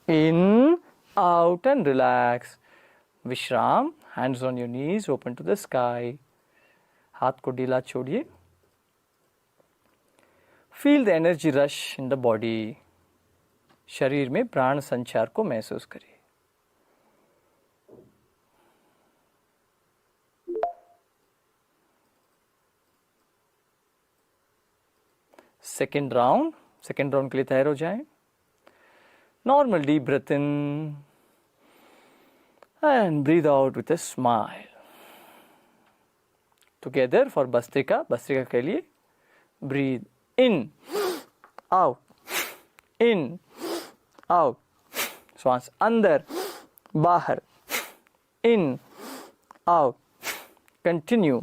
In, out and relax. विश्राम, hands on your knees, open to the sky. हाथ को ढीला छोड़िए. Feel the energy rush in the body. शरीर में प्राण संचार को महसूस करिए. सेकेंड राउंड के लिए तैयार हो जाएं. Normal deep breath in and breathe out with a smile. Together for bhastrika के लिए ब्रीथ इन, आउट, श्वास अंदर बाहर, in out, continue.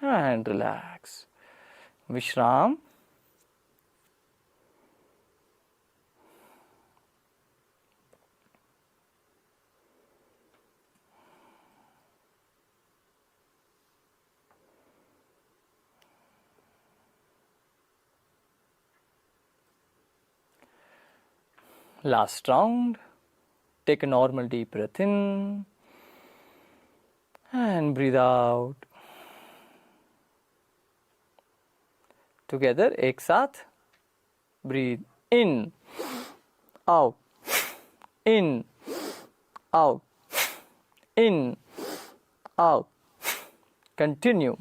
And relax. Vishram. Last round. Take a normal deep breath in and breathe out. Together, एक साथ. Breathe in, out, in, out, in, out. Continue.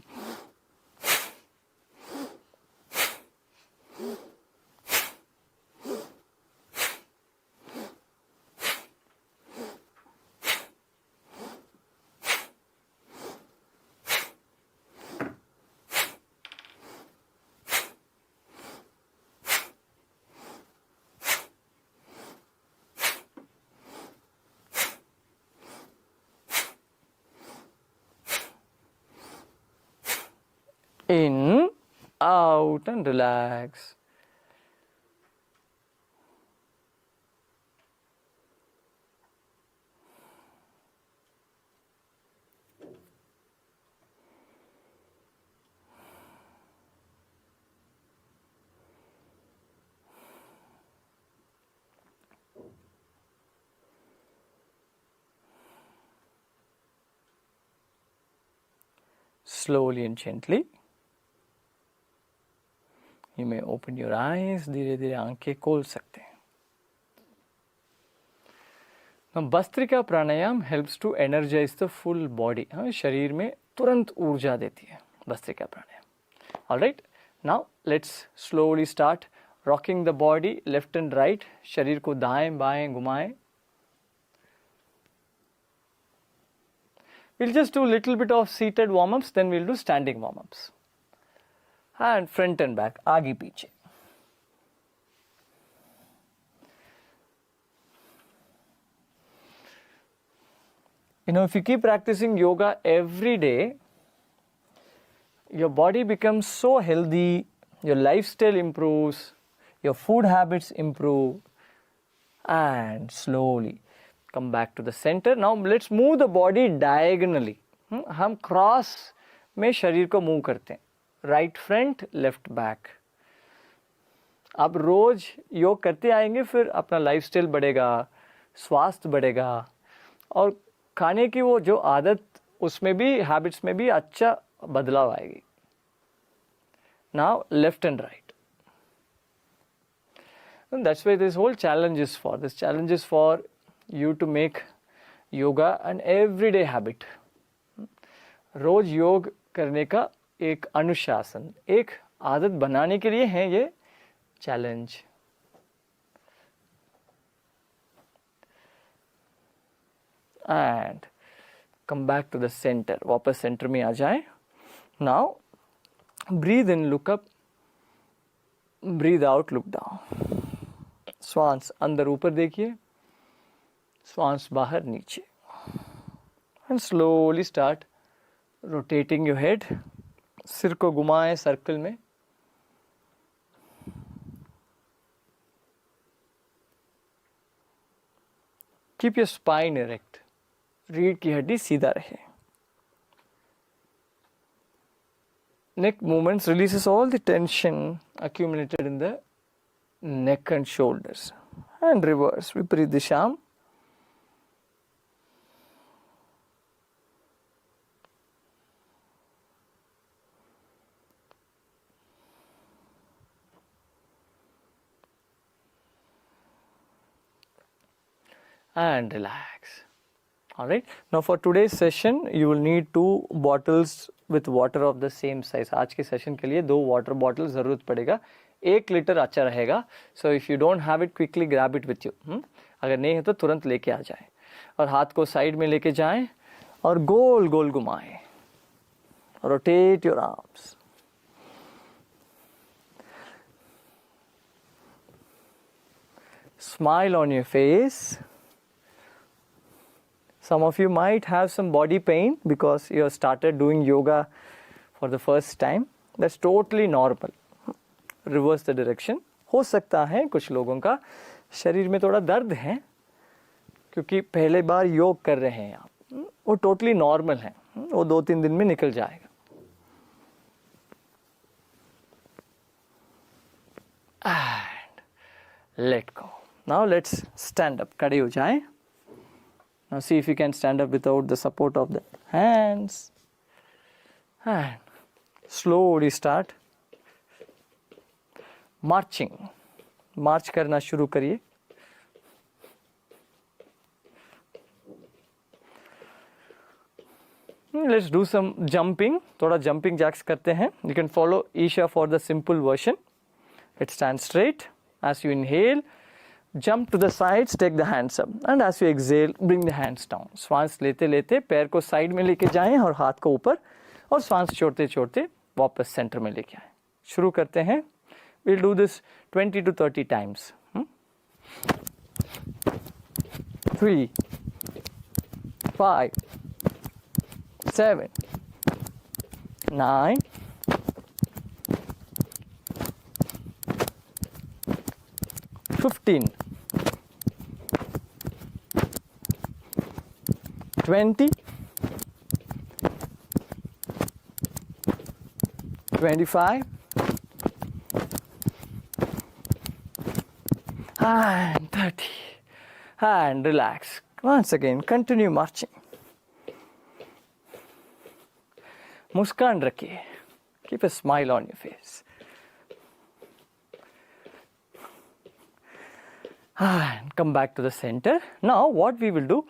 In, out and relax. Slowly and gently. You may open your eyes. धीरे धीरे आंखें खोल सकते हैं. Now, bhastrika pranayama helps to energize the full body. शरीर में तुरंत ऊर्जा देती है भस्त्रिका प्राणायाम. All right. Now let's slowly start rocking the body left and right. शरीर को दाएं बाएं घुमाएं. We'll just do a little bit of seated warm-ups, then we'll do standing warm-ups. And front and back, आगे पीछे. You know, if you keep practicing yoga every day, your body becomes so healthy, your lifestyle improves, your food habits improve, and slowly come back to the center. Now let's move the body diagonally. हम cross में शरीर को move करते हैं. Right front left back. आप रोज योग करते आएंगे, फिर अपना लाइफस्टाइल बढ़ेगा, स्वास्थ्य बढ़ेगा और खाने की वो जो आदत उसमें भी हैबिट्स में भी अच्छा बदलाव आएगी. Now left and right. That's why this whole challenge is for. This challenge is for you to make yoga an everyday habit. रोज योग करने का एक अनुशासन, एक आदत बनाने के लिए है ये challenge. And come back to the centre. वापस सेंटर में आ जाए. Now breathe in, look up, breathe out, look down. श्वास अंदर ऊपर देखिए, श्वास बाहर नीचे. and slowly start rotating your head. सिर को घुमाएं सर्कल में. Keep your spine erect. रीढ़ की हड्डी सीधा रहे. Neck movements releases all the tension accumulated in the neck and shoulders. And reverse, viparit disham. And relax. Alright, now for today's session you will need 2 bottles with water of the same size. आज के session के लिए 2 water bottle ज़रूरत पड़ेगा. 1 litre अच्छा रहेगा. So if you don't have it, quickly grab it with you. अगर नहीं है तो तुरंत लेके आ जाएं. और हाथ को साइड में लेके जाएं और गोल गोल घुमाएं. Rotate your arms. Smile on your face. Some of you might have some body pain because you have started doing yoga for the first time. That's totally normal. Reverse the direction. हो सकता है कुछ लोगों का शरीर में थोड़ा दर्द है क्योंकि पहले बार योग कर रहे हैं आप. वो totally normal है. वो 2-3 दिन में निकल जाएगा. And let go. Now let's stand up. खड़े हो जाएं. Now see if you can stand up without the support of the hands. And slowly start marching. March करना शुरू करिए. Let's do some jumping. थोड़ा jumping jacks करते हैं. You can follow Isha for the simple version. Let's stand straight. As you inhale, jump to the sides, take the hands up, and as you exhale, bring the hands down. श्वास लेते लेते पैर को side में लेके जाएं और हाथ को ऊपर, और श्वास छोड़ते छोड़ते वापस सेंटर में लेके आएं. शुरू करते हैं. We'll do this 20 to 30 times. 3, 5, 7, 9, 15, 20, 25, and 30. And relax. Once again, continue marching. मुस्कान रखिए. Keep a smile on your face. And come back to the center. Now what we will do,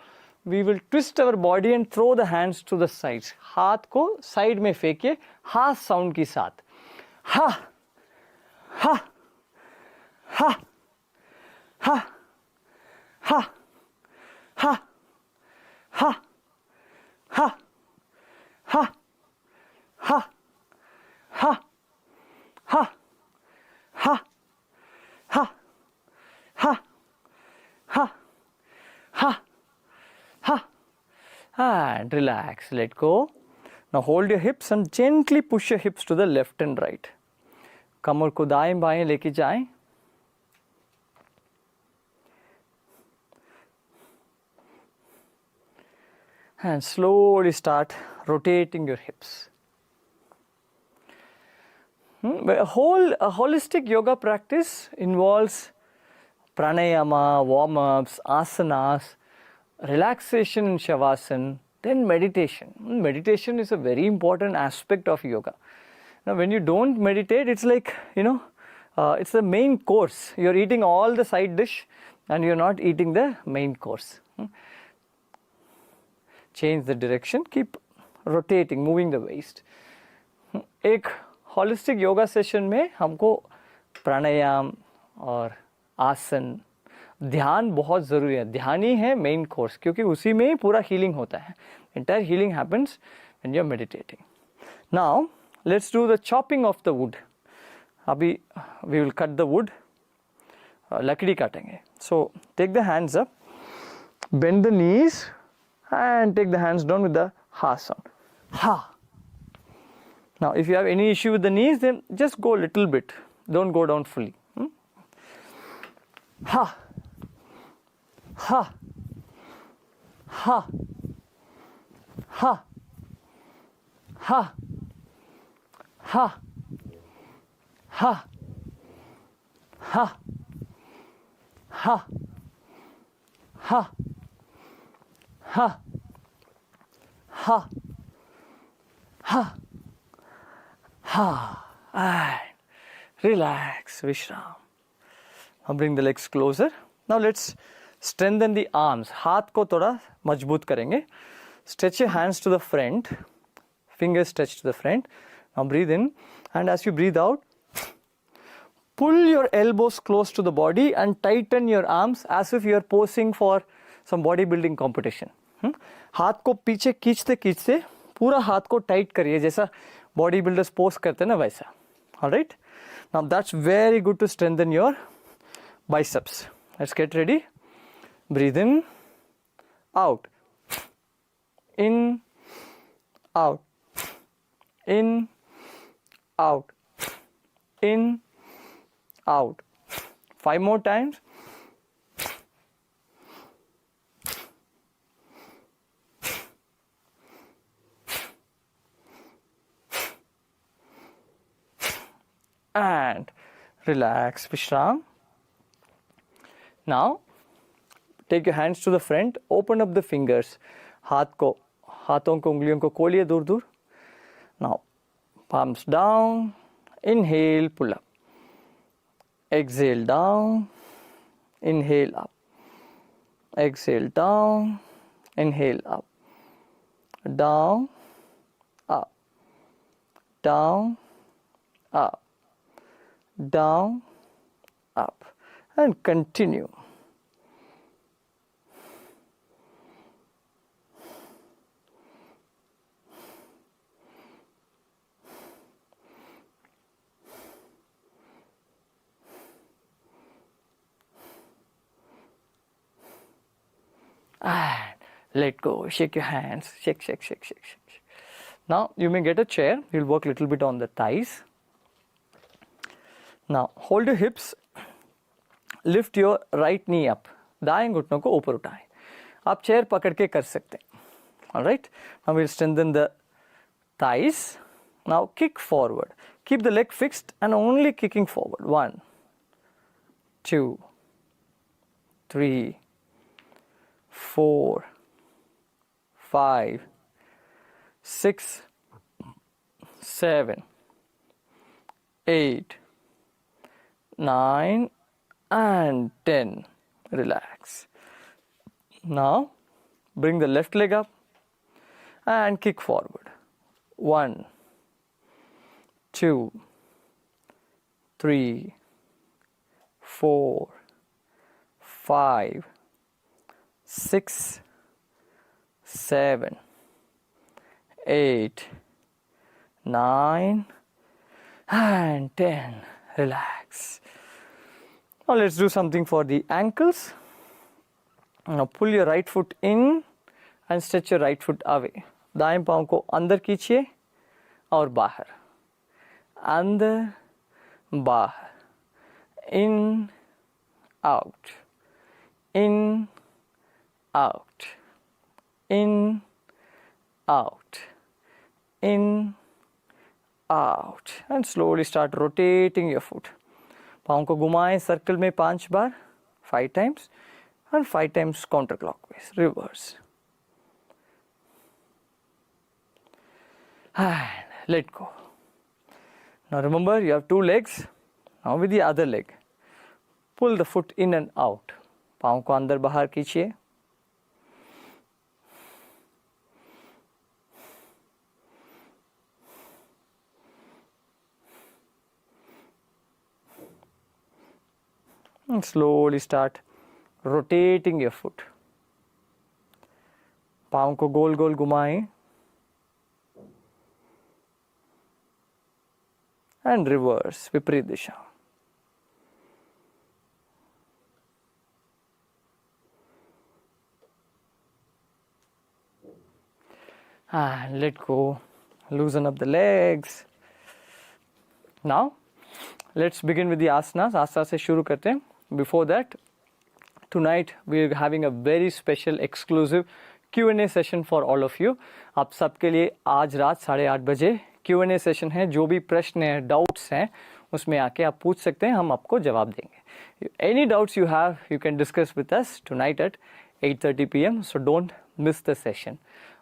we will twist our body and throw the hands to the sides. हाथ को side में फेंकिए हा sound के साथ. हा हा हा हा हा हा हा हा ha ha ha ha ha ha ha ha ha ha, and relax, let go. Now hold your hips and gently push your hips to the left and right. कमर को दाएं बाएं लेके जाएं. And slowly start rotating your hips. A holistic yoga practice involves pranayama, warm-ups, asanas, relaxation in shavasana, then meditation. Meditation is a very important aspect of yoga. Now when you don't meditate, it's like, it's the main course. You're eating all the side dish and you're not eating the main course. Change the direction, keep rotating, moving the waist. एक holistic yoga session में हमको प्राणायाम और आसन, ध्यान बहुत ज़रूरी है. ध्यान ही है मेन कोर्स, क्योंकि उसी में ही पूरा हीलिंग होता है. Entire healing happens when you're meditating. Now let's do the chopping of the wood. अभी we will cut the wood. लकड़ी काटेंगे. So take the hands up, bend the knees and take the hands down with the ha sound. Ha. Now, if you have any issue with the knees, then just go a little bit. Don't go down fully. Ha. Ha. Ha. Ha. Ha. Ha. Ha. Ha. Ha. Ha. Ha. Ha. Ha. Ha. And relax, Vishram. Now bring the legs closer. Now let's strengthen the arms. हाथ को थोड़ा मजबूत करेंगे. Stretch your hands to the front. Fingers stretch to the front. Now breathe in, and as you breathe out, pull your elbows close to the body and tighten your arms as if you are posing for some bodybuilding competition. हाथ को पीछे खींचते खींचते पूरा हाथ को tight करिए जैसा बॉडी बिल्डर्स पोज करते हैं ना वैसा. Alright. Now that's very good to strengthen your biceps. Let's get ready. Breathe in, out, in, out, in, out, in, out. 5 more times. And relax, Vishram. Now, take your hands to the front, open up the fingers. हाथों को उंगलियों को खोलिए दूर दूर. Now, palms down, inhale, pull up. Exhale down, inhale up. Exhale down, inhale up. Down, up. Down, up. Down, up. And continue. And let go. Shake your hands. Shake, shake, shake, shake, shake. Now you may get a chair. You'll work a little bit on the thighs. Now hold your hips. Lift your right knee up. दाएं घुटनों को ऊपर उठाएं. आप chair पकड़ के कर सकते हैं. All right. Now we'll strengthen the thighs. Now kick forward. Keep the leg fixed and only kicking forward. 1, 2, 3, 4, 5, 6, 7, 8, 9, and 10. Relax. Now bring the left leg up and kick forward. 1, 2, 3, 4, 5, 6, 7, 8, 9, and 10. Relax. Now let's do something for the ankles. Now pull your right foot in and stretch your right foot away. दाएं पाँव को अंदर खींचिए और बाहर. अंदर, बाहर. In, out. In, out. In, out. In, out. And slowly start rotating your foot. पाँव को घुमाएं सर्कल में 5 बार, 5 times, and 5 times counterclockwise, reverse. And let go. Now remember, you have 2 legs. Now with the other leg, pull the foot in and out. पाँव को अंदर बाहर खींचिए. And slowly start rotating your foot. पाँव को गोल गोल घुमाएं. And reverse, विपरीत दिशा. and let go. Loosen up the legs. Now let's begin with the asanas. आस्था से शुरू करते हैं. Before that, tonight we are having a very special exclusive Q&A session for all of you. आप सबके लिए आज रात 8:30 बजे Q&A session है. जो भी प्रश्न हैं, डाउट्स हैं, उसमें आके आप पूछ सकते हैं, हम आपको जवाब देंगे. Any doubts you have, you can discuss with us tonight at 8:30 p.m. So don't miss the session.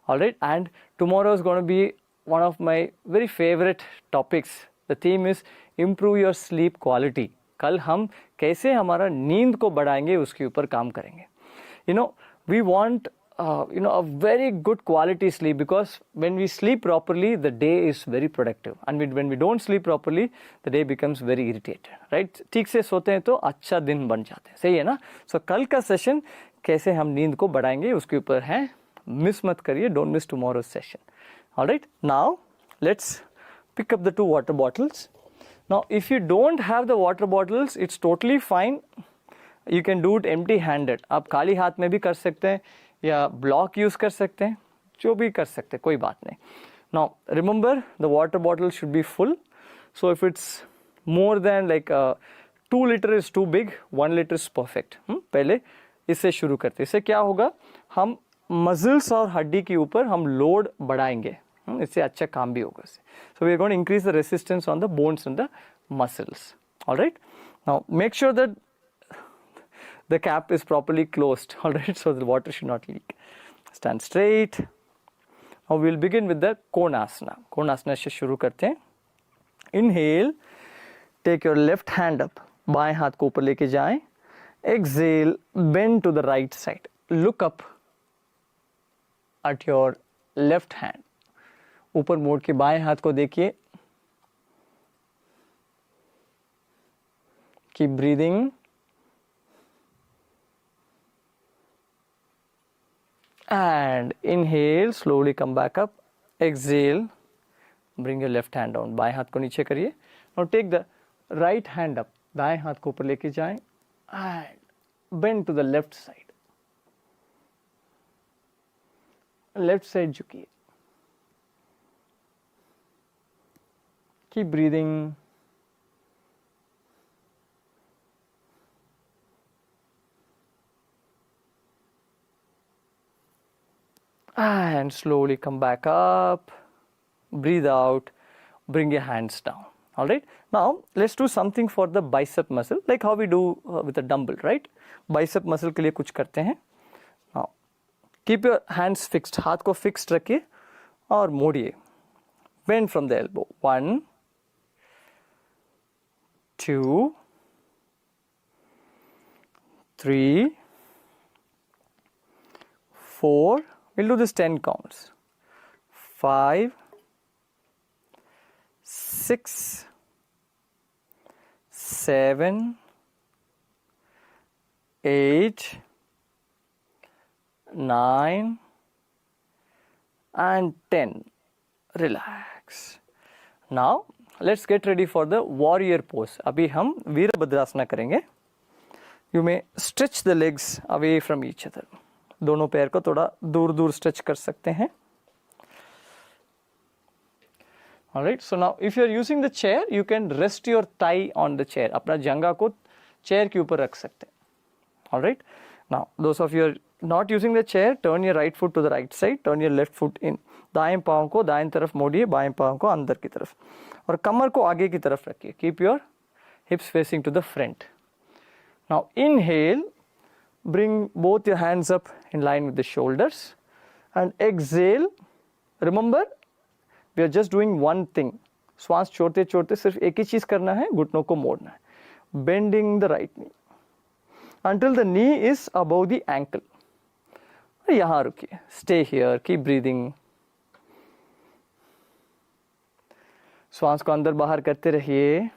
All right, and tomorrow is going to be one of my very favorite topics. The theme is improve your sleep quality. कल हम कैसे हमारा नींद को बढ़ाएंगे उसके ऊपर काम करेंगे. You know, we want a very good quality sleep, because when we sleep properly, the day is very productive, and when we don't sleep properly, the day becomes very irritated, right? ठीक से सोते हैं तो अच्छा दिन बन जाते हैं, सही है ना? So कल का सेशन कैसे हम नींद को बढ़ाएंगे उसके ऊपर है. मिस मत करिए, don't miss tomorrow's session. All right, now let's pick up the 2 water bottles. Now if you don't have the water bottles, it's totally fine. You can do it empty handed. आप खाली हाथ में भी कर सकते हैं या ब्लॉक यूज कर सकते हैं, जो भी कर सकते हैं, कोई बात नहीं. Now remember, the water bottle should be full. So if it's more than like 2 liter is too big, 1 liter is perfect. पहले इससे शुरू करते हैं. इससे क्या होगा, हम मसल्स और हड्डी के ऊपर हम लोड बढ़ाएंगे, इससे अच्छा काम भी होगा. So we are going to increase the resistance on the bones and the muscles. All right. Now make sure that the cap is properly closed. All right, so the water should not leak. Stand straight. Now we'll begin with the Konasana. Konasana से शुरू करते हैं. Inhale. Take your left hand up. बाएं हाथ को ऊपर लेके जाएं. Exhale. Bend to the right side. Look up at your left hand. ऊपर मोड़ के बाएं हाथ को देखिए. Keep breathing. And inhale, slowly come back up. Exhale, bring your left hand down. बाएं हाथ को नीचे करिए. Now take the right hand up. दाएं हाथ को ऊपर लेके जाएं. And bend to the left side. Left side झुकिए. Keep breathing. And slowly come back up. Breathe out. Bring your hands down. All right. Now let's do something for the bicep muscle, like how we do with a dumbbell, right? Bicep muscle के लिए कुछ करते हैं. Now keep your hands fixed. हाथ को fixed रखिए और मोड़िए. Bend from the elbow. 1, 2, 3, 4. We'll do this 10 counts. 5, 6, 7, 8, 9, and 10. Relax. Now let's get ready for the warrior pose. अभी हम वीरभद्रासना करेंगे. You may stretch the legs away from each other. दोनों पैर को थोड़ा दूर दूर स्ट्रेच कर सकते हैं. All right, so now if you are using the chair, you can rest your thigh on the chair. अपना जंगा को चेयर के ऊपर रख सकते हैं. All right, now those of you are not using the chair, turn your right foot to the right side, turn your left foot in. दाएं पाँव को दाएं तरफ मोड़िए, बाएं पाँव को अंदर की तरफ, और कमर को आगे की तरफ रखिए. Keep your hips facing to the front. Now inhale. Bring both your hands up in line with the shoulders, and exhale. Remember, we are just doing one thing. श्वास छोड़ते छोड़ते सिर्फ एक ही चीज करना है, घुटनों को मोड़ना है. Bending the right knee until the knee is above the ankle. यहाँ रुकिए. Stay here. Keep breathing. श्वास को अंदर बाहर करते रहिए.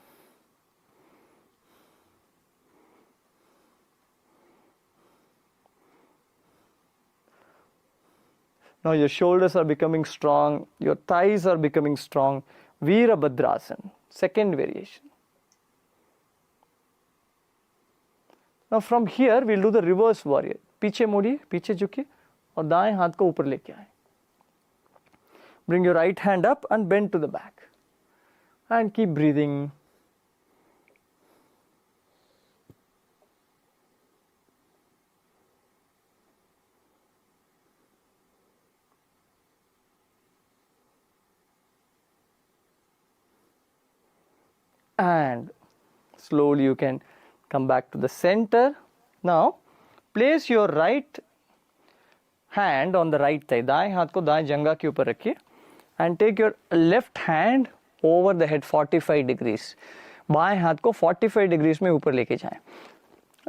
Now your shoulders are becoming strong, your thighs are becoming strong. Veerabhadrasana, second variation. Now from here we'll do the reverse warrior. पीछे मुड़िए, पीछे झुकिए और दाएं हाथ को ऊपर लेके आए. Bring your right hand up and bend to the back. And keep breathing. And slowly you can come back to the center. Now place your right hand on the right thigh. दाएं हाथ को दाएं जंघा के ऊपर रखिए and take your left hand over the head 45 degrees. बाएं हाथ को 45 degrees में ऊपर लेके जाएं.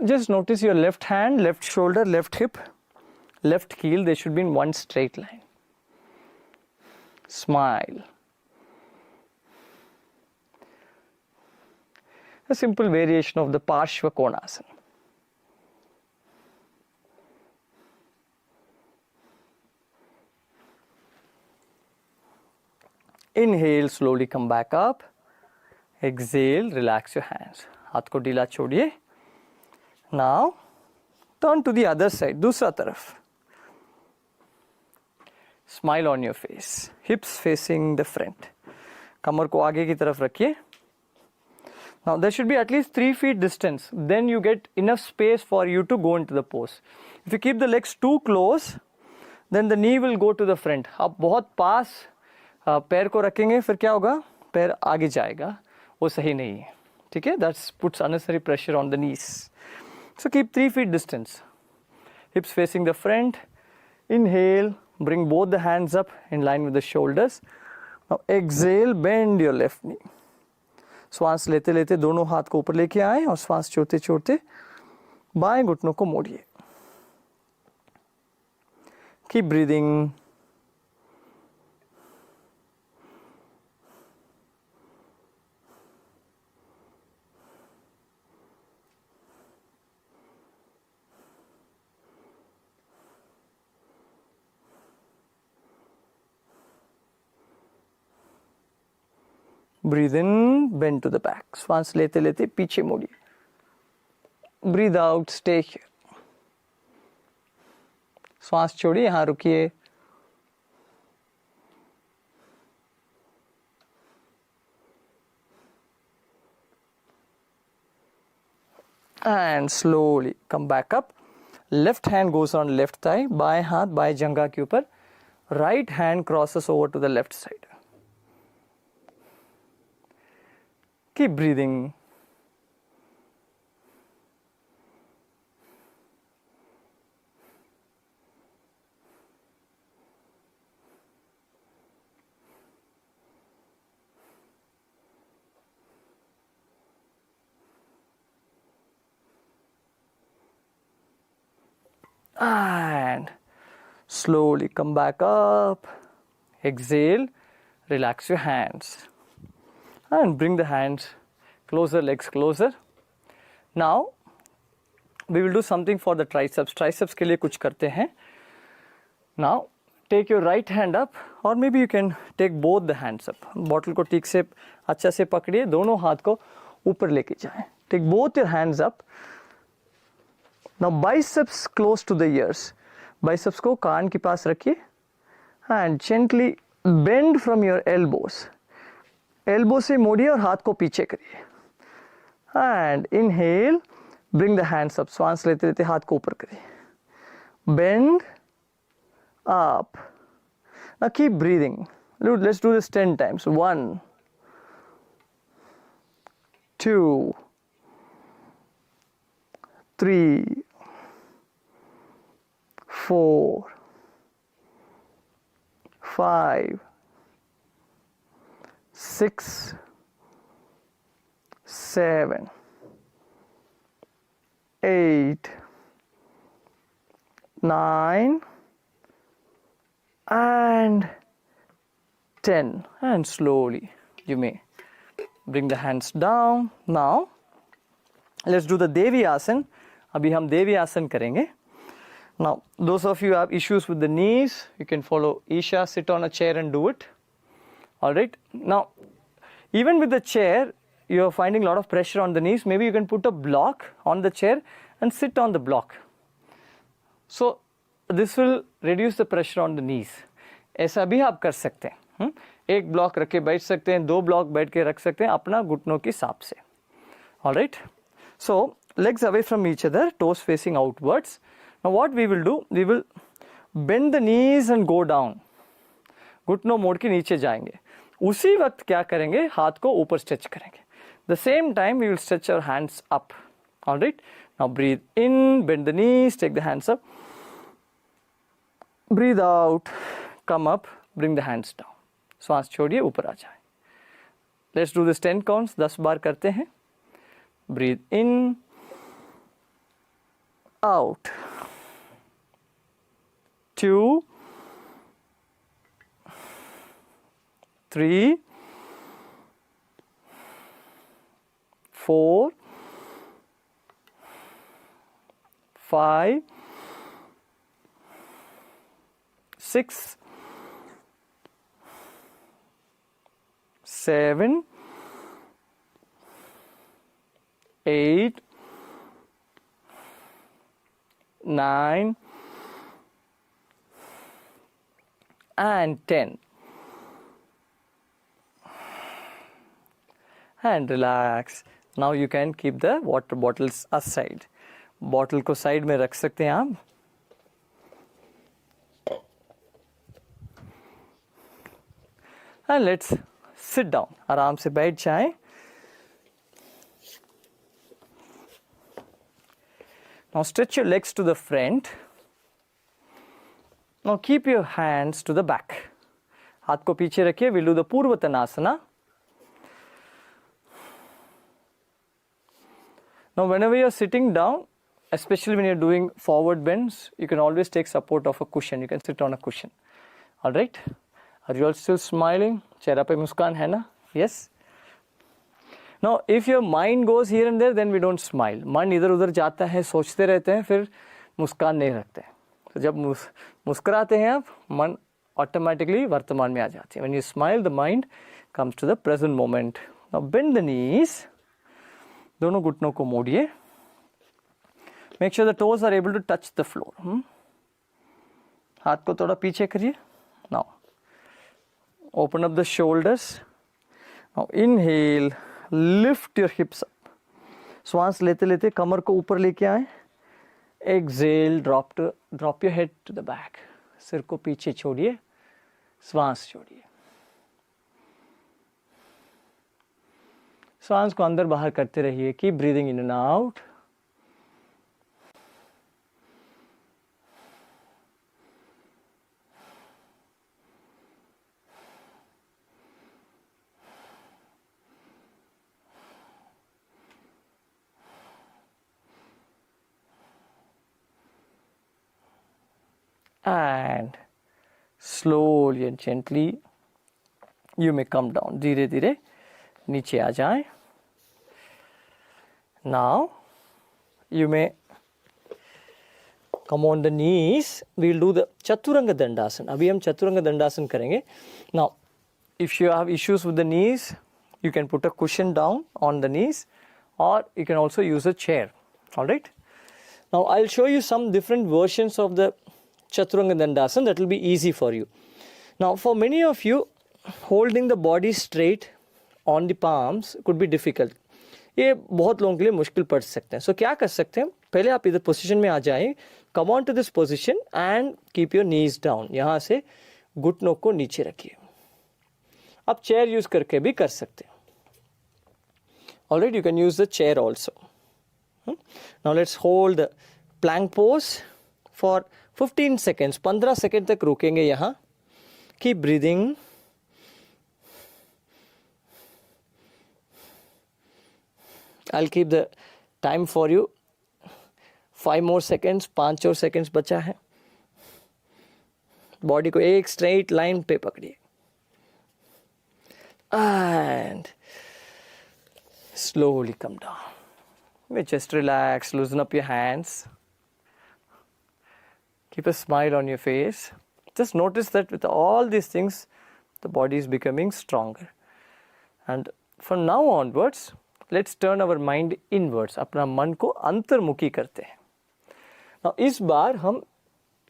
Just notice your left hand, left shoulder, left hip, left heel, they should be in one straight line. Smile. A simple variation of the Parshva Konasana. Inhale, slowly come back up. Exhale, relax your hands. हाथ को ढीला छोड़िए. Now, turn to the other side, दूसरा तरफ. Smile on your face. Hips facing the front. कमर को आगे की तरफ रखिए. Now there should be at least 3 feet distance. Then you get enough space for you to go into the pose. If you keep the legs too close, then the knee will go to the front. आप बहुत पास पैर को रखेंगे फिर क्या होगा? पैर आगे जाएगा. वो सही नहीं है. ठीक है? That puts unnecessary pressure on the knees. So keep 3 feet distance. Hips facing the front. Inhale. Bring both the hands up in line with the shoulders. Now exhale. Bend your left knee. श्वास लेते लेते दोनों हाथ को ऊपर लेके आए और श्वास छोड़ते छोड़ते बाएं घुटनों को मोड़िए. Keep breathing. Breathe in, bend to the back. श्वास लेते लेते पीछे मोड़िए. Breathe out, stay here. श्वास छोड़िए, यहाँ रुकिए. And slowly come back up. Left hand goes on left thigh. बाएं हाथ बाएं जंघा के ऊपर. Right hand crosses over to the left side. Keep breathing. And slowly come back up. Exhale. Relax your hands. And bring the hands closer, legs closer. Now we will do something for the triceps. Triceps के लिए कुछ करते हैं. Now take your right hand up or maybe you can take both the hands up. Bottle को ठीक से अच्छा से पकड़िए, दोनों हाथ को ऊपर लेके जाएं. Take both your hands up. Now biceps close to the ears. Biceps को कान के पास रखिए and gently bend from your elbows. Elbow से मोड़िए और हाथ को पीछे करिए. And inhale, bring the hands up. श्वास लेते लेते हाथ को ऊपर करिए. Bend up. Now keep breathing. Let's do this 10 times. 1 2 3 4 5 6 7 8 9 and 10. And slowly you may bring the hands down. Now let's do the Devi Asana. अभी हम देवी आसन करेंगे. Now those of you who have issues with the knees, you can follow Isha, sit on a chair and do it. Alright, now even with the chair you are finding a lot of pressure on the knees. Maybe you can put a block on the chair and sit on the block. So this will reduce the pressure on the knees. ऐसा भी आप कर सकते हैं. एक block रख के बैठ सकते हैं, 2 ब्लॉक बैठ के रख सकते हैं अपना घुटनों के हिसाब से. Alright, so legs away from each other, toes facing outwards. Now what we will do, we will bend the knees and go down. घुटनों मोड़ के नीचे जाएंगे. उसी वक्त क्या करेंगे, हाथ को ऊपर स्ट्रेच करेंगे. The same time we will stretch our hands up. All right, now breathe in, bend the knees, take the hands up, breathe out, come up, bring the hands down. श्वास छोड़िए, ऊपर आ जाए. Let's do this 10 counts. 10 बार करते हैं. Breathe in, out, 2, 3, 4, 5, 6, 7, 8, 9 and 10. And relax. Now you can keep the water bottles aside. Bottle को side में रख सकते हैं आप. And let's sit down. आराम से बैठ जाएं. Now stretch your legs to the front. Now keep your hands to the back. हाथ को पीछे रखिए. We'll do the Purvatanasana. Now whenever you are sitting down, especially when you are doing forward bends, you can always take support of a cushion. You can sit on a cushion. All right? Are you all still smiling? चेहरा पे मुस्कान है ना? Yes. Now if your mind goes here and there, then we don't smile. मन इधर उधर जाता है, सोचते रहते हैं, फिर मुस्कान नहीं रखते. तो जब मुस्कुराते हैं आप, मन automatically वर्तमान में आ जाती है. When you smile, the mind comes to the present moment. Now bend the knees. दोनों घुटनों को मोड़िए. Make sure the toes are able to touch the floor. हाथ को थोड़ा पीछे करिए. Now open up the shoulders. Now inhale, lift your hips up. श्वास लेते लेते कमर को ऊपर लेके आए. Exhale, drop your head to the back. सिर को पीछे छोड़िए. श्वास छोड़िए. श्वास को अंदर बाहर करते रहिए. Keep breathing in and out. And slowly and gently you may come down. धीरे धीरे नीचे आ जाएं. Now you may come on the knees. We will do the Chaturanga Dandasana. अभी हम चतुरंग दंडासन करेंगे. Now if you have issues with the knees, you can put a cushion down on the knees, or you can also use a chair. All right. Now I'll show you some different versions of the Chaturanga Dandasana that will be easy for you. Now for many of you, holding the body straight on the palms could be difficult. ये बहुत लोगों के लिए मुश्किल पड़ सकते हैं. So क्या कर सकते हैं, पहले आप इधर पोजीशन में आ जाएं. Come on to this position and keep your knees down. यहाँ से घुटनों को नीचे रखिए. आप चेयर यूज करके भी कर सकते हैं. Alright, you can use the chair also. Now let's hold the plank pose for 15 seconds. 15 second तक रुकेंगे यहाँ. Keep breathing. I'll keep the time for you. 5 more seconds. 5 और seconds बचा है. बॉडी को एक स्ट्रेट लाइन पे पकड़िए. And slowly come down. Just relax. Loosen up your hands. Keep a smile on your face. Just notice that with all these things, the body is becoming stronger. And from now onwards, let's turn our mind inwards. अपना मन को अंतर्मुखी करते हैं. Now इस बार हम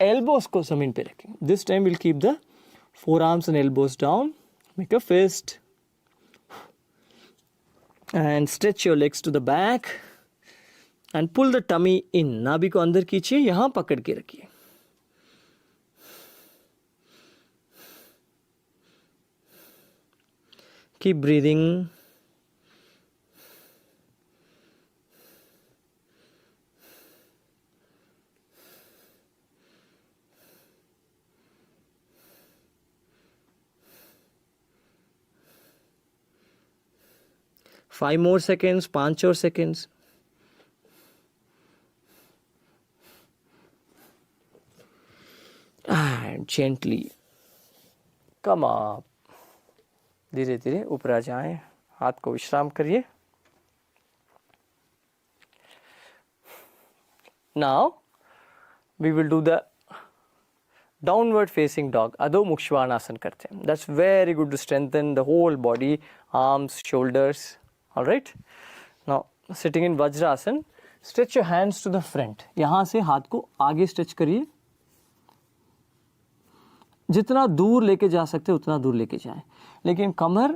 elbows को जमीन पे रखेंगे. This time we'll keep the Forearms and elbows down. Make a fist. And stretch your legs to the back. And pull the tummy in. नाभि को अंदर खींचिए, यहाँ पकड़ के रखिए. Keep breathing. Five more seconds, 5 और seconds. And gently come up. धीरे धीरे ऊपर आ जाएं. हाथ को विश्राम करिए. Now we will do the downward facing dog. Adho Mukha Svanasana करते हैं. That's very good to strengthen the whole body, arms, shoulders. All right. Now sitting in Vajrasana, stretch your hands to the front. यहाँ से हाथ को आगे stretch करिए. जितना दूर लेके जा सकते हैं उतना दूर लेके जाएं. लेकिन कमर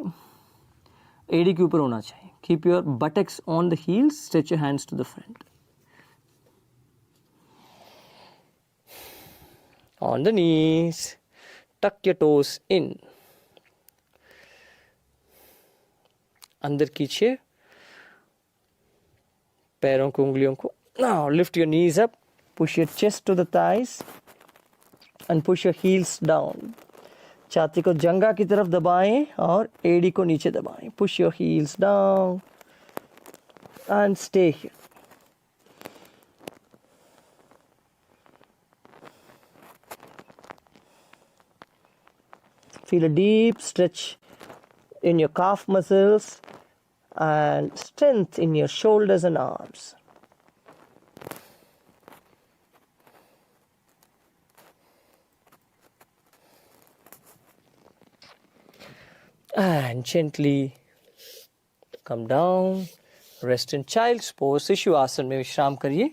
एड़ी के ऊपर होना चाहिए. Keep your buttocks on the heels. Stretch your hands to the front. On the knees. Tuck your toes in. अंदर खींचिए पैरों को, उंगलियों को. Now lift your knees up. Push your chest to the thighs. And push your heels down. छाती को जंघा की तरफ दबाएं और एड़ी को नीचे दबाएं. Push your heels down and stay here. Feel a deep stretch in your calf muscles and strength in your shoulders and arms. And gently come down, rest in child's pose. शिशु आसन में विश्राम करिए.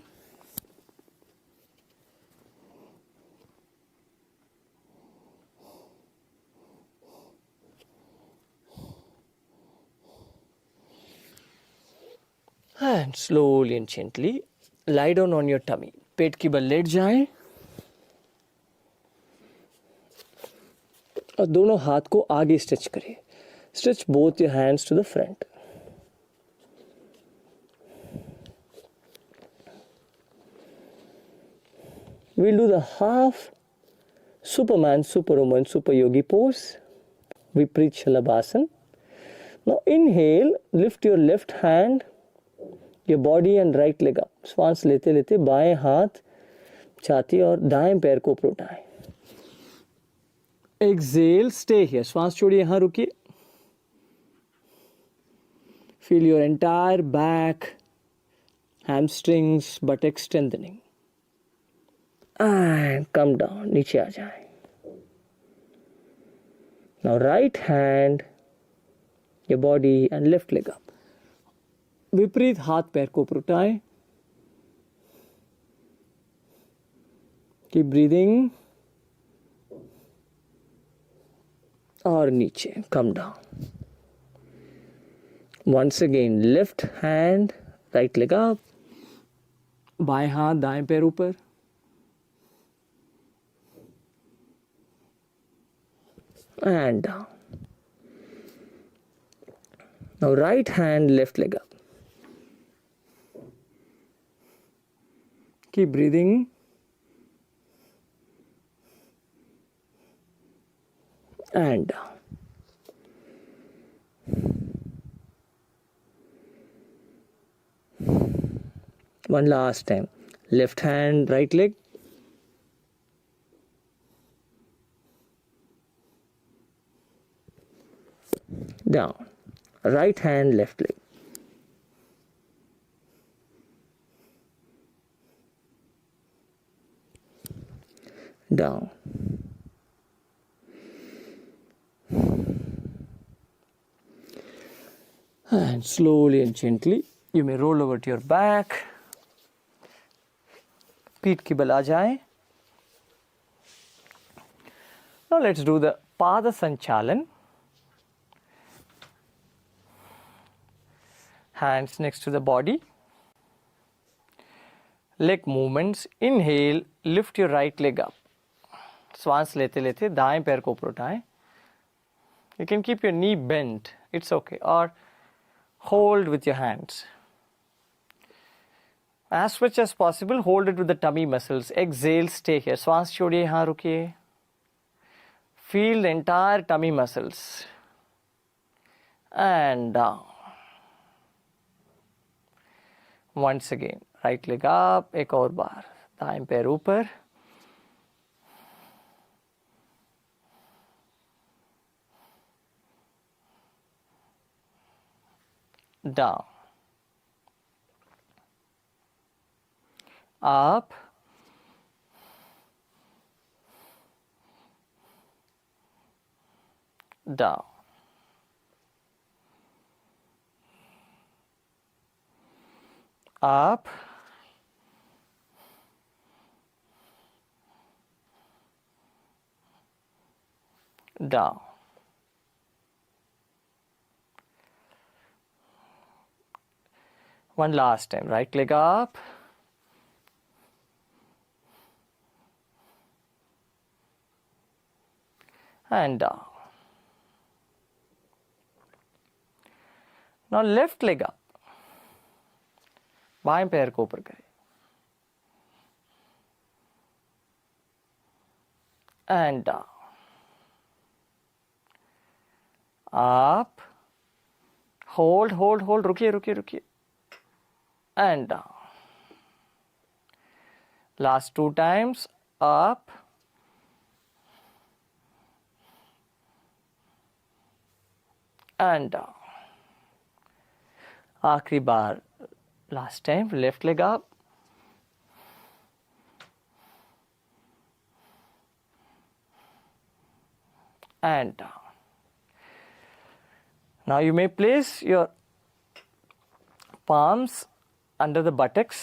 And slowly and gently lie down on your tummy. पेट की बल late जाएं और दोनों हाथ को आगे स्ट्रेच करिए. Stretch both your hands to the front. We'll do the half Superman, Superwoman, Super Yogi pose. Viparit Shalabhasana. Now inhale, lift your left hand, your body and right leg up. श्वास लेते लेते बाएं हाथ छाती और दाएं पैर को ऊपर उठाएं. Exhale, stay here. श्वास छोड़िए, यहाँ रुकिए. Feel your entire back, hamstrings, buttocks strengthening. And come down, नीचे आ जाएं. Now right hand, your body and left leg up. विपरीत हाथ पैर को ऊपर उठाएं. Keep breathing. और नीचे, come down. Once again, left hand, right leg up. बाएं हाथ दाएं पैर ऊपर. And down. Now right hand, left leg up. Keep breathing. And down. One last time. Left hand, right leg. Down. Right hand, left leg. Down. And slowly and gently, you may roll over to your back. पीठ की बल आ जाए. Now let's do the Pada Sanchalan. Hands next to the body. Leg movements. Inhale, lift your right leg up. श्वास लेते लेते दाएं पैर को ऊपर उठाएं. You can keep your knee bent, it's okay, or hold with your hands. As much as possible, hold it with the tummy muscles. Exhale, stay here. श्वास छोड़िए, यहाँ रुकिए. Feel the entire tummy muscles. And down. Once again, right leg up, एक और बार. दाएं पैर ऊपर. Down. Up. Down. Up. Down. One last time, right leg up. And down. Now left leg up. बाएं पैर को ऊपर करें. And down. Up. Hold, hold, hold. रुकिए, रुकिए, रुकिए. And down. Last 2 times. Up. And down. आखिरी बार. Last time. Left leg up. And down. Now you may place your palms under the buttocks.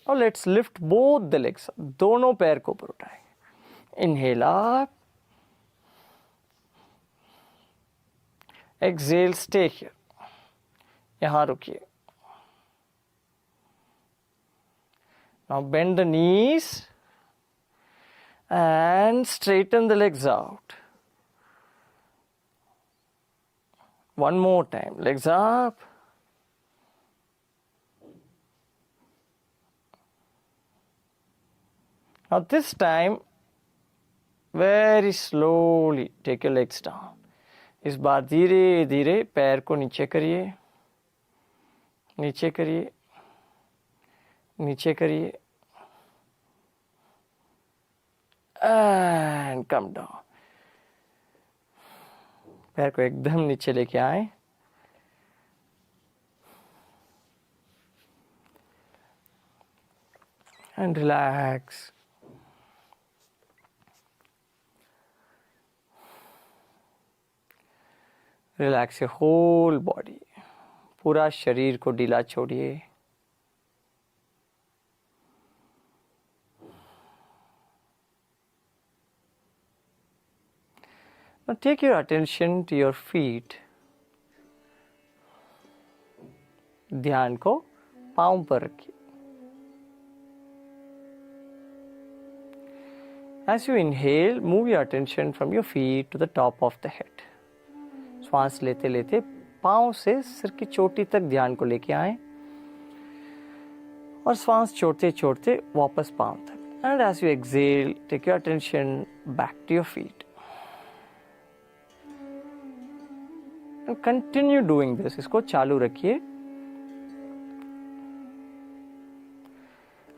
Now let's lift both the legs. दोनों पैर को ऊपर उठाएं. Inhale up. Exhale, stay here. यहाँ रुकिए. Now bend the knees and straighten the legs out. One more time. Legs up. Now this time, very slowly take your legs down. इस बार धीरे धीरे पैर को नीचे करिए, नीचे करिए, नीचे करिए, and come down. पैर को एकदम नीचे लेके आए. And relax. Relax your whole body. पूरा शरीर को ढीला छोड़िए. Now take your attention to your feet. ध्यान को पाँव पर रखिए. As you inhale, move your attention from your feet to the top of the head. श्वास लेते लेते पाँव से सिर की चोटी तक ध्यान को लेके आए और श्वास छोड़ते छोड़ते वापस पाँव तक. And as you exhale, take your attention back to your feet. And continue doing this. इसको चालू रखिए.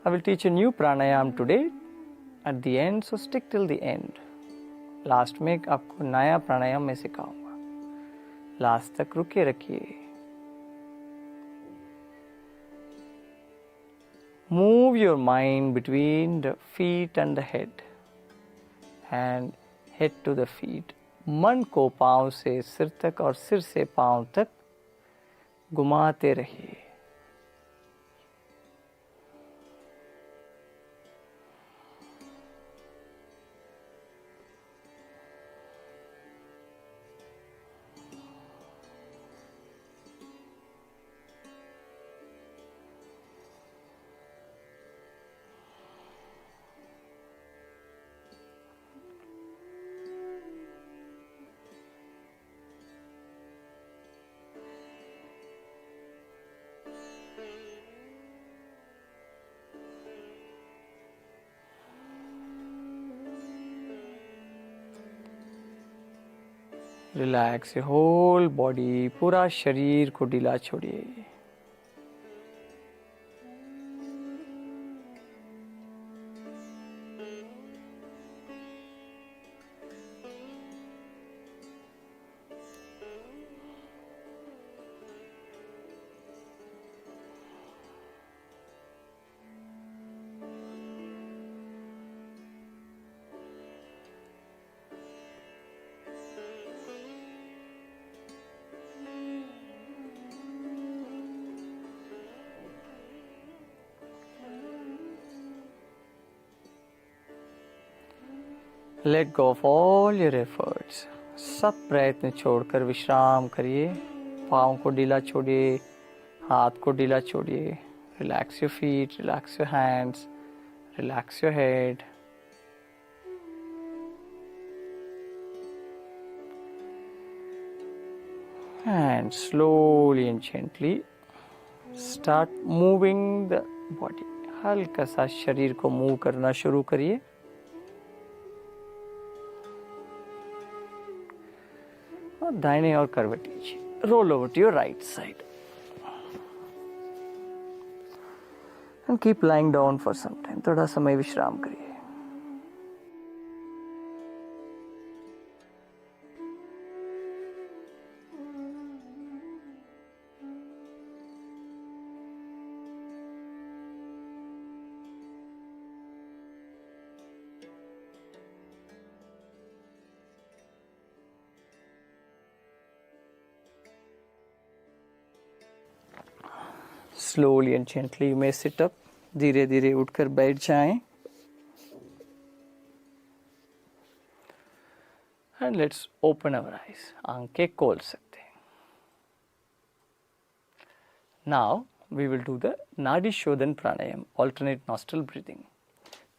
I will teach a new pranayam today at the end, so stick till the end. Last में आपको नया प्राणायाम मैं सिखाऊंगा. Last तक रुके रखिए. Move your mind between the feet and the head and head to the feet. मन को पांव से सिर तक और सिर से पांव तक घुमाते रहिए. रिलैक्स होल बॉडी, पूरा शरीर को ढीला छोड़िए. Let go of all your efforts. सब प्रयत्न छोड़कर विश्राम करिए. पाँव को ढीला छोड़िए, हाथ को ढीला छोड़िए. Relax your feet, relax your hands, relax your head. And slowly and gently start moving the body. हल्का सा शरीर को मूव करना शुरू करिए. और दाहिने और करवट लीजिए. Roll over to your right side and keep lying down for some time. थोड़ा समय विश्राम करिए. Slowly and gently you may sit up. धीरे धीरे उठकर बैठ जाएं. And let's open our eyes. आंखें खोल सकते हैं. Now we will do the Nadi Shodhan Pranayam, alternate nostril breathing.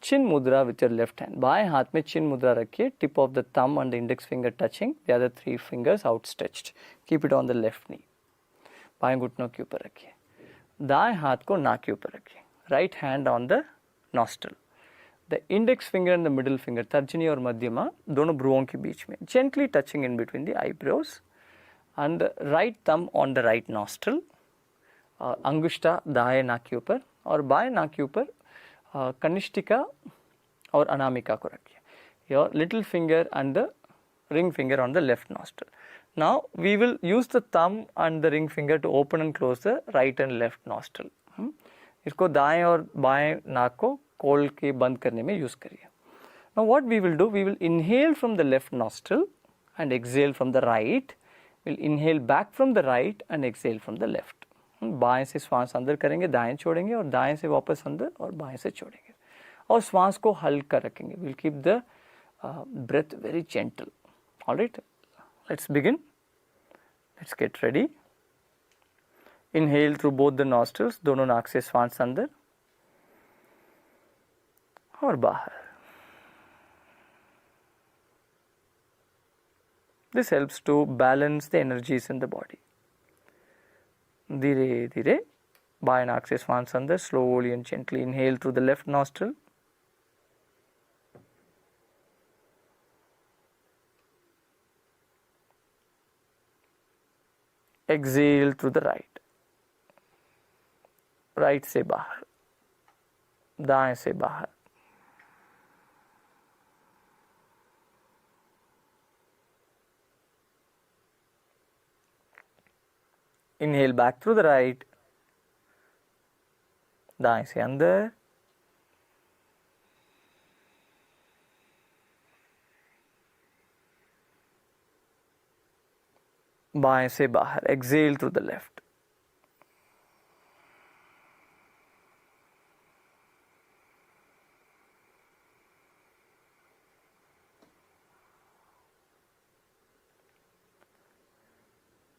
Chin mudra with your left hand. बाएं हाथ में chin mudra रखिए. Tip of the thumb and the index finger touching. The other three fingers outstretched. Keep it on the left knee. बाएं घुटनों के ऊपर रखिए. दाएं हाथ को नाक के ऊपर रखिए. Right hand on the nostril. The index finger and the middle finger, तर्जनी और मध्यमा दोनों भ्रुवों के बीच में, gently touching in between the eyebrows. And right thumb on the right nostril. अंगुष्ठा दाएं नाक के ऊपर और बाएं नाक के ऊपर कनिष्ठिका और अनामिका को रखिए. Your little finger and the ring finger on the left nostril. Now we will use the thumb and the ring finger to open and close the right and left nostril. इसको दाएं और बाएं नाक को खोल के बंद करने में यूज करिए. Now what we will do, we will inhale from the left nostril and exhale from the right. We'll inhale back from the right and exhale from the left. बाएं से श्वास अंदर करेंगे, दाएं छोड़ेंगे, और दाएं से वापस अंदर और बाएं से छोड़ेंगे, और श्वास को हल्का रखेंगे. We'll keep the breath very gentle. All right, let's begin. Let's get ready. Inhale through both the nostrils, दोनों नाक से श्वास अंदर और बाहर. This helps to balance the energies in the body. धीरे धीरे बाएं नाक से श्वास अंदर, slowly and gently inhale through the left nostril. Exhale through the right. Right से बाहर, दाएं से बाहर. Inhale back through the right. दाएं से अंदर. बाएं से बाहर. Exhale through the left.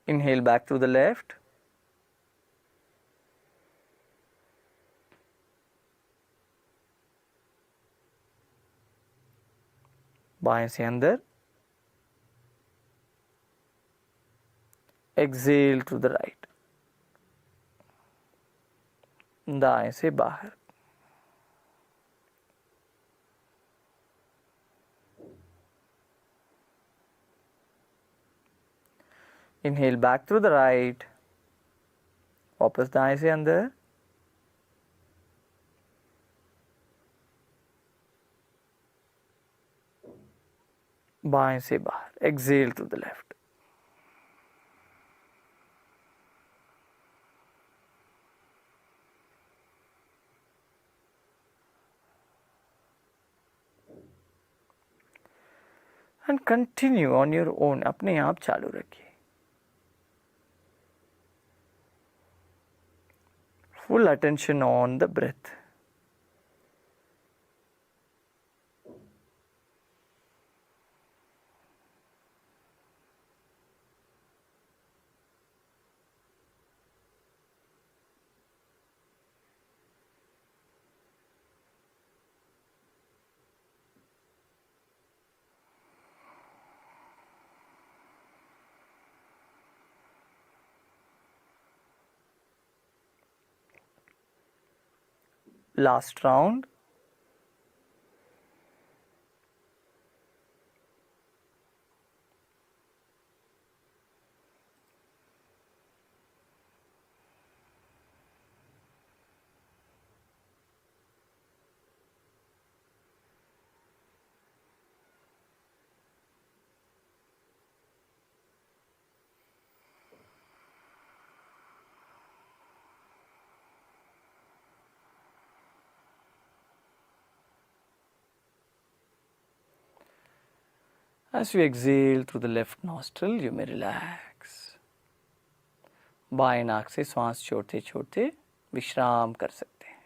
Inhale back through the left. बाएं से अंदर. Exhale through the right. दाएं से बाहर. Inhale back through the right. वापस दाएं से अंदर. बाएं से बाहर. Exhale through the left. And continue on your own. अपने आप चालू रखिए. Full attention on the breath. Last round. As you exhale through the left nostril, you may relax. बाएं नाक से श्वास छोड़ते छोड़ते विश्राम कर सकते हैं.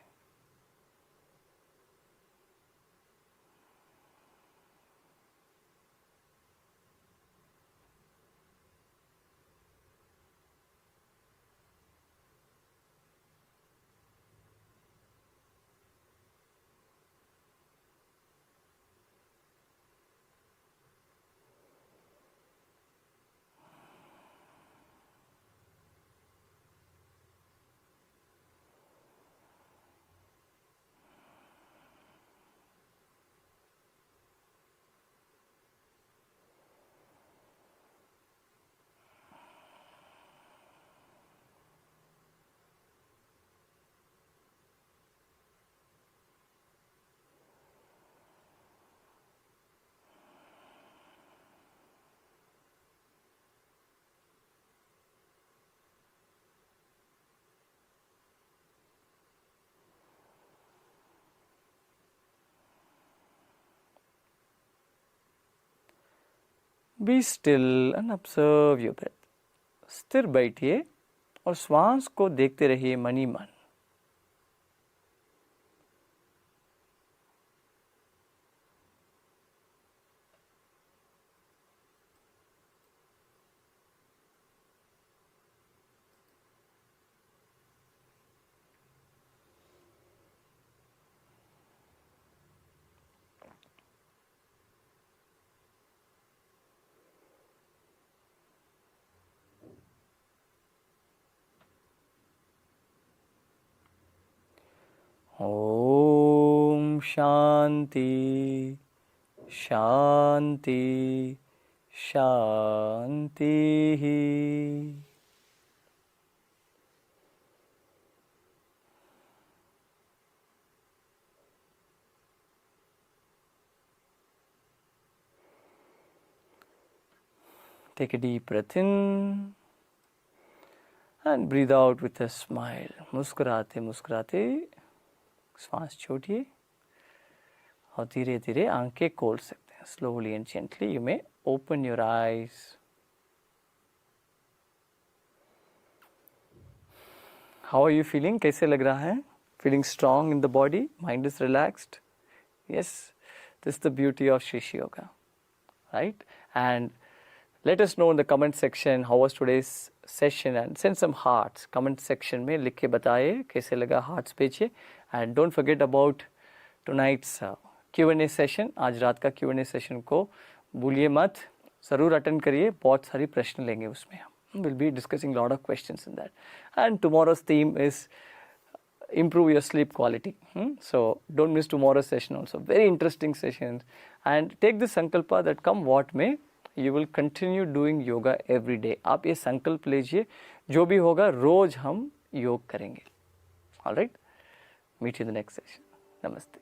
Be still and observe your breath. स्थिर बैठिए और श्वास को देखते रहिए मन ही मन. ओम शांति शांति शांति. Take a deep breath in and breathe out with a smile. मुस्कुराते मुस्कुराते श्वास छोड़िए और धीरे धीरे आंखें खोल सकते हैं. Slowly and gently you may open your eyes. How are you feeling? कैसे लग रहा है? Feeling strong in the body? Mind is relaxed? Yes, this is the beauty of Shri Shri Yoga, right? And let us know in the comment section how was today's session and send some hearts. Comment section में लिख के बताइए कैसे लगा. hearts भेजिए. And don't forget about tonight's Q&A session. आज रात का Q&A session को भूलिए मत. ज़रूर अटेंड करिए. बहुत सारी प्रश्न लेंगे उसमें हम. We'll be discussing a lot of questions in that. And tomorrow's theme is improve your sleep quality. So don't miss tomorrow's session also. Very interesting sessions. And take this sankalpa that come what may, you will continue doing yoga every day. आप ये संकल्प लीजिए, जो भी होगा रोज हम योग करेंगे. All right? Meet you in the next session. Namaste.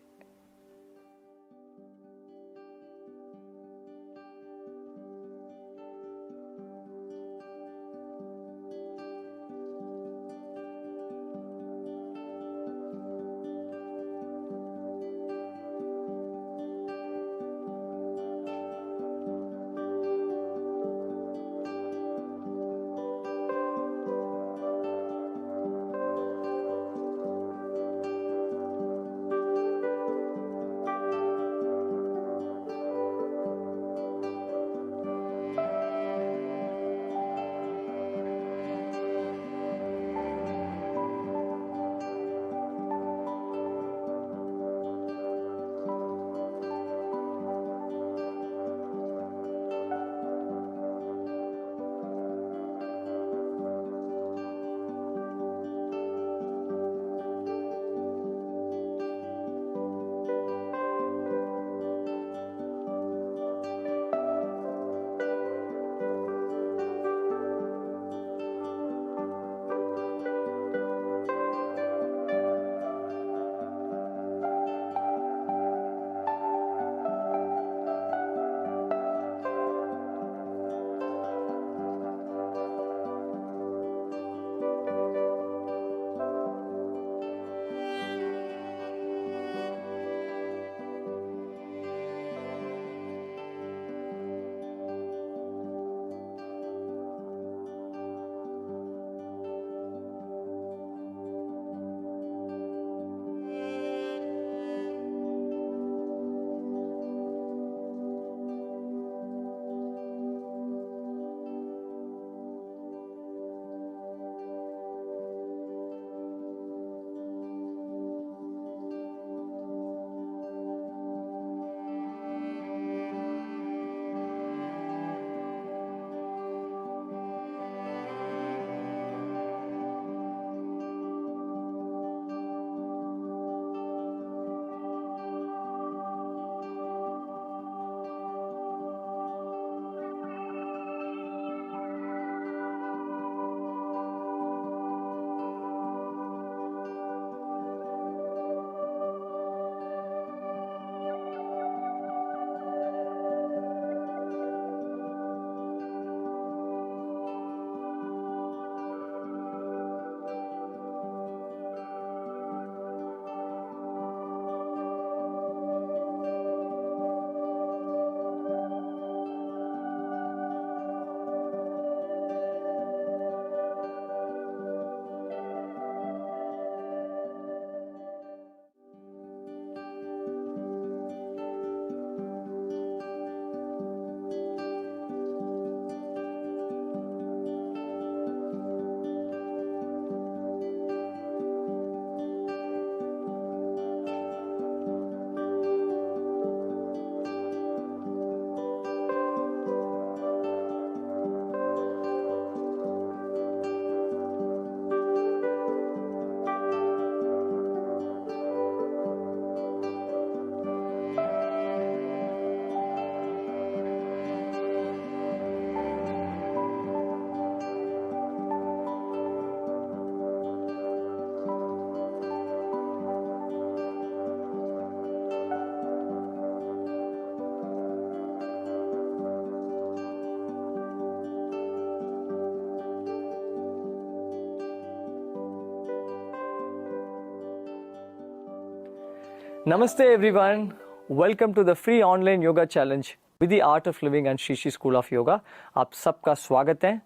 Namaste everyone. Welcome to the free online yoga challenge with the Art of Living and Shishi School of Yoga. आप सबका स्वागत है.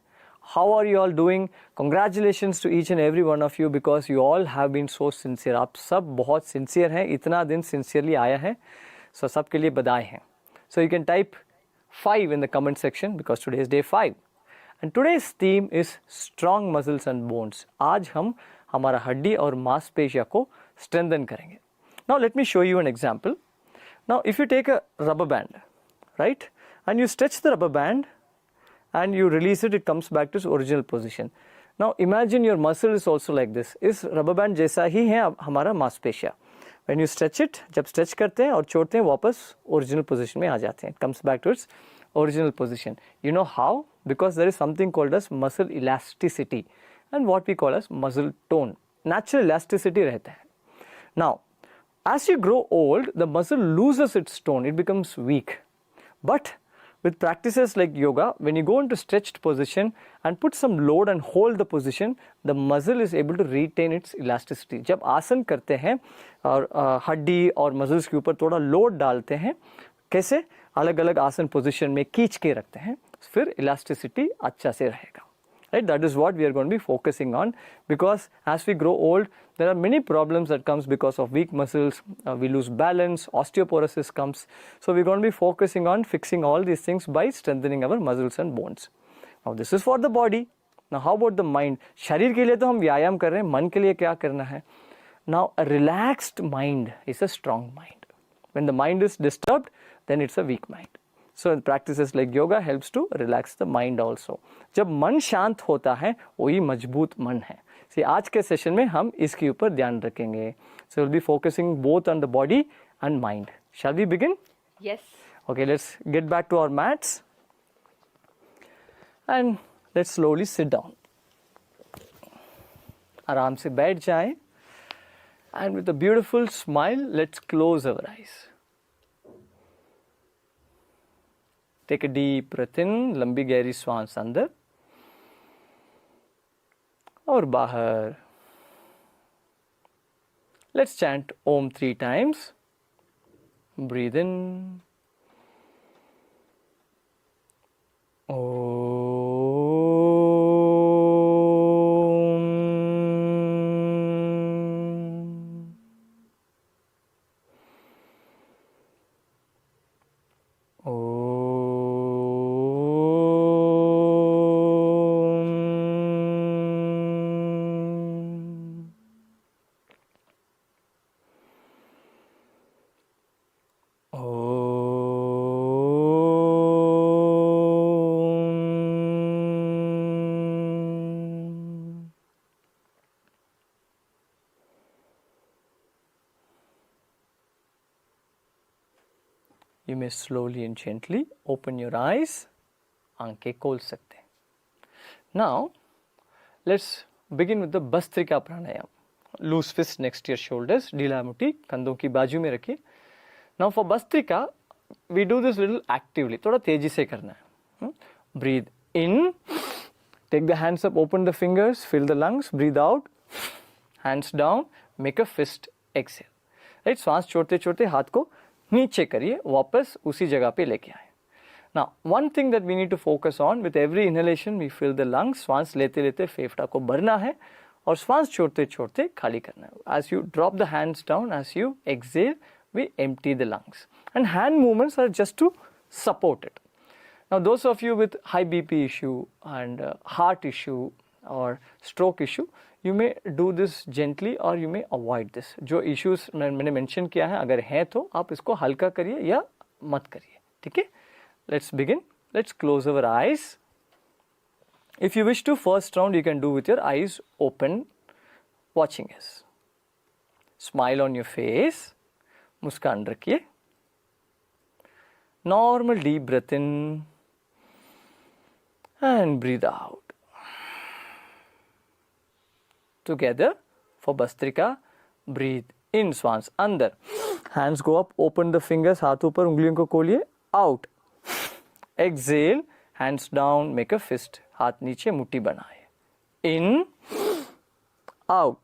How are you all doing? Congratulations to each and every one of you because you all have been so sincere. आप सब बहुत sincere हैं. इतना दिन sincerely आया है. So सबके लिए बधाई हैं. So you can type 5 in the comment section because today is day 5. And today's theme is strong muscles and bones. आज हम हमारा हड्डी और मांसपेशियों को strengthen करेंगे. Now let me show you an example. Now if you take a rubber band, right, and you stretch the rubber band and you release it, it comes back to its original position. Now imagine your muscle is also like this. इस rubber band जैसा ही है हमारा मांसपेशियाँ. When you stretch it, जब stretch करते हैं और छोड़ते हैं वापस original position में आ जाते हैं. It comes back to its original position. You know how? Because there is something called as muscle elasticity and what we call as muscle tone. Natural elasticity रहता है. Now, as you grow old, the muscle loses its tone. It becomes weak. But with practices like yoga, when you go into stretched position and put some load and hold the position, the muscle is able to retain its elasticity. जब आसन करते हैं और हड्डी और muscles के ऊपर थोड़ा लोड डालते हैं, कैसे अलग अलग आसन पोजीशन में खींच के रखते हैं, फिर इलास्टिसिटी अच्छा से रहेगा. Right? That is what we are going to be focusing on, because as we grow old, there are many problems that comes because of weak muscles. We lose balance, osteoporosis comes. So we're going to be focusing on fixing all these things by strengthening our muscles and bones. Now this is for the body. Now how about the mind? शरीर के लिए तो हम व्यायाम कर रहे हैं, मन के लिए क्या करना है? Now a relaxed mind is a strong mind. When the mind is disturbed, then it's a weak mind. So practices like yoga helps to relax the mind also. जब मन शांत होता है वही मजबूत मन है. See, आज के सेशन में हम इसके ऊपर ध्यान रखेंगे. So we'll be focusing both on the body and mind. Shall we begin? Yes. Okay, let's get back to our mats and let's slowly sit down. आराम से बैठ जाएं and with a beautiful smile, let's close our eyes. Take a deep breath in, लंबी गहरी श्वास अंदर और बाहर. Let's chant Om 3 times. Breathe in. You may slowly and gently open your eyes. आंखें खोल सकते हैं. Now, let's begin with the Bhastrika Pranayam. Loose fist next to your shoulders. ढीला मुट्ठी कंधों की बाजू में रखिए. Now for Bhastrika, we do this little actively. थोड़ा तेजी से करना है. Breathe in. Take the hands up, open the fingers, fill the lungs. Breathe out. Hands down. Make a fist exhale. Right? श्वास छोड़ते छोड़ते हाथ को नीचे करिए, वापस उसी जगह पे लेके आए. Now, one thing that we need to focus on, with every inhalation we fill the lungs. श्वास लेते लेते फेफड़ा को भरना है और श्वास छोड़ते छोड़ते खाली करना है. As you drop the hands down, as you exhale, we empty the lungs. And hand movements are just to support it. Now, those of you with high BP issue and heart issue or stroke issue, you may do this gently or you may avoid this. जो issues मैंने mention किया है, अगर हैं तो आप इसको हल्का करिए या मत करिए. ठीक है? Let's begin. Let's close our eyes. If you wish to, first round you can do with your eyes open, watching us. Smile on your face. मुस्कान रखिए. Normal deep breath in and breathe out. Together for Bhastrika, breathe in, श्वास अंदर. Hands go up, open the fingers, हाथ ऊपर, उंगलियों को खोलिए. Out. Exhale, hands down, make a fist. हाथ नीचे, मुट्ठी बनाए. In, out.